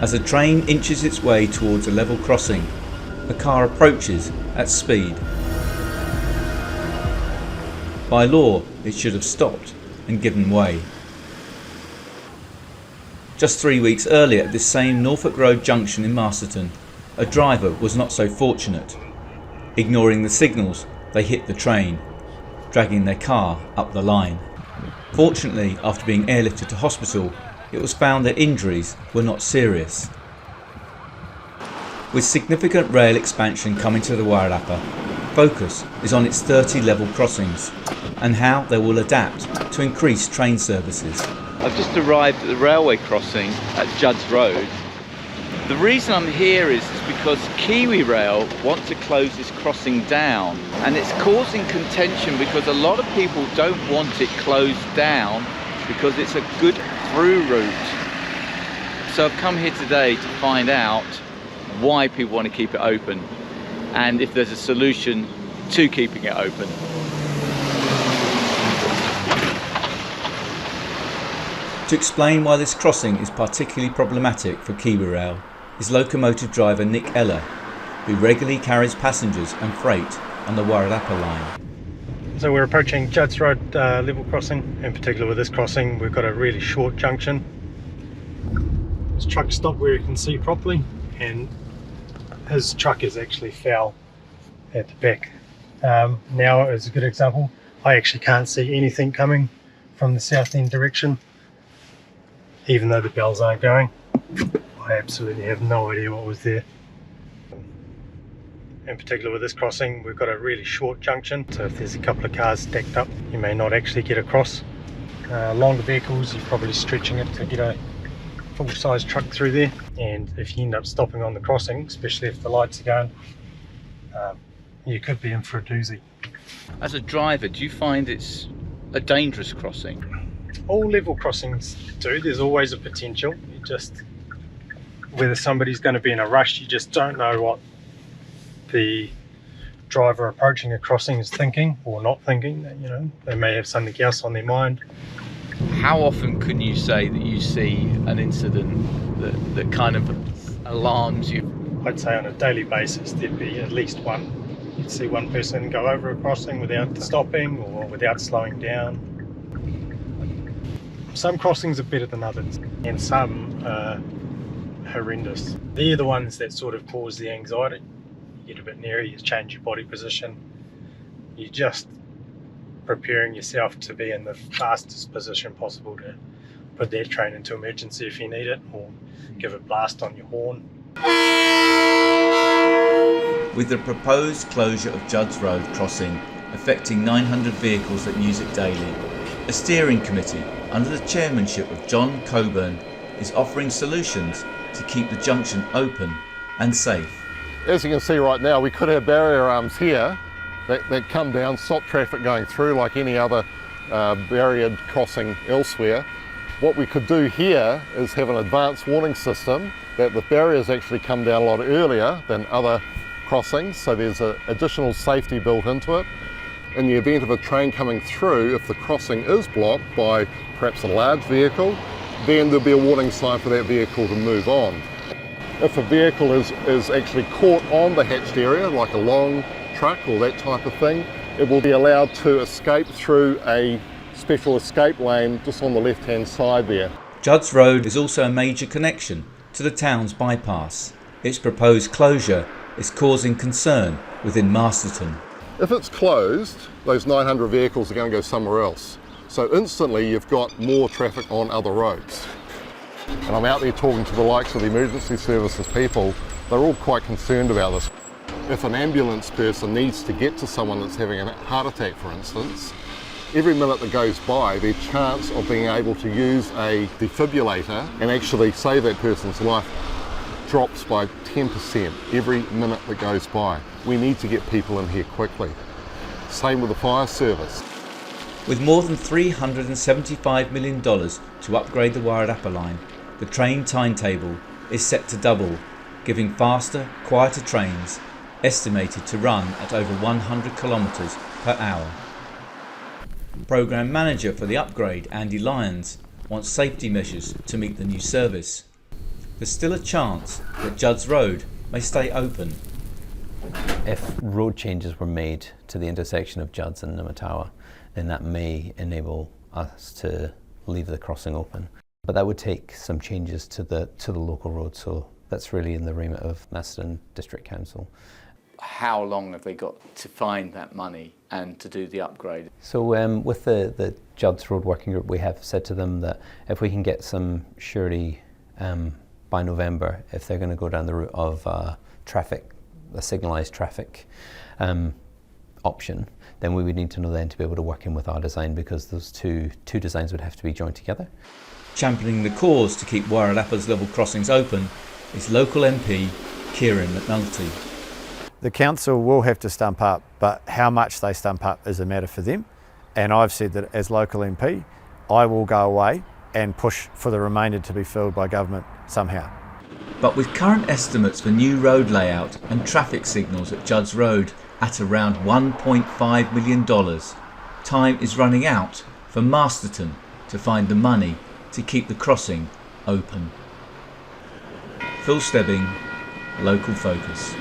As the train inches its way towards a level crossing, a car approaches at speed. By law, it should have stopped and given way. Just 3 weeks earlier at this same Norfolk Road junction in Masterton, a driver was not so fortunate. Ignoring the signals, they hit the train, dragging their car up the line. Fortunately, after being airlifted to hospital, it was found their injuries were not serious. With significant rail expansion coming to the Wairarapa, focus is on its 30 level crossings and how they will adapt to increased train services. I've just arrived at the railway crossing at Judds Road. The reason I'm here is because KiwiRail want to close this crossing down, and it's causing contention because a lot of people don't want it closed down because it's a good through route. So I've come here today to find out why people want to keep it open and if there's a solution to keeping it open. To explain why this crossing is particularly problematic for KiwiRail is locomotive driver Nick Eller, who regularly carries passengers and freight on the Wairarapa line. So we're approaching Judds Road level crossing. In particular with this crossing, we've got a really short junction. This truck stopped where you can see properly, and his truck is actually foul at the back. Now is a good example. I actually can't see anything coming from the south end direction, even though the bells aren't going. I absolutely have no idea what was there. In particular with this crossing, we've got a really short junction, so if there's a couple of cars stacked up, you may not actually get across. Longer vehicles, you're probably stretching it to get a full-size truck through there, and if you end up stopping on the crossing, especially if the lights are going, you could be in for a doozy. As a driver, do you find it's a dangerous crossing? All level crossings do. There's always a potential. You just, whether somebody's going to be in a rush, you just don't know what the driver approaching a crossing is thinking or not thinking. You know, they may have something else on their mind. How often can you say that you see an incident that kind of alarms you? I'd say on a daily basis there'd be at least one. You'd see one person go over a crossing without stopping or without slowing down. Some crossings are better than others, and some are horrendous. They're the ones that sort of cause the anxiety. You get a bit nearer, you change your body position. You're just preparing yourself to be in the fastest position possible to put that train into emergency if you need it, or give a blast on your horn. With the proposed closure of Judds Road crossing affecting 900 vehicles that use it daily, a steering committee under the chairmanship of John Coburn is offering solutions to keep the junction open and safe. As you can see right now, we could have barrier arms here that come down, stop traffic going through like any other barriered crossing elsewhere. What we could do here is have an advanced warning system that the barriers actually come down a lot earlier than other crossings, so there's an additional safety built into it. In the event of a train coming through, if the crossing is blocked by perhaps a large vehicle, then there'll be a warning sign for that vehicle to move on. If a vehicle is actually caught on the hatched area, like a long truck or that type of thing, it will be allowed to escape through a special escape lane just on the left-hand side there. Judds Road is also a major connection to the town's bypass. Its proposed closure is causing concern within Masterton. If it's closed, those 900 vehicles are going to go somewhere else. So instantly you've got more traffic on other roads. And I'm out there talking to the likes of the emergency services people. They're all quite concerned about this. If an ambulance person needs to get to someone that's having a heart attack, for instance, every minute that goes by, their chance of being able to use a defibrillator and actually save that person's life drops by 10% every minute that goes by. We need to get people in here quickly. Same with the fire service. With more than $375 million to upgrade the Wairarapa line, the train timetable is set to double, giving faster, quieter trains estimated to run at over 100 kilometres per hour. Programme Manager for the upgrade, Andy Lyons, wants safety measures to meet the new service. there's still a chance that Judds Road may stay open. If road changes were made to the intersection of Judds and Namatawa, then that may enable us to leave the crossing open. But that would take some changes to the local road, so that's really in the remit of Masterton District Council. How long have they got to find that money and to do the upgrade? So with the Judds Road Working Group, we have said to them that if we can get some surety by November, if they're going to go down the route of a signalised traffic option, then we would need to know then to be able to work in with our design, because those two designs would have to be joined together. Championing the cause to keep Wairarapa's level crossings open is local MP Kieran McNulty. The council will have to stump up, but how much they stump up is a matter for them. And I've said that as local MP, I will go away and push for the remainder to be filled by government somehow. But with current estimates for new road layout and traffic signals at Judds Road at around $1.5 million, time is running out for Masterton to find the money to keep the crossing open. Phil Stebbing, Local Focus.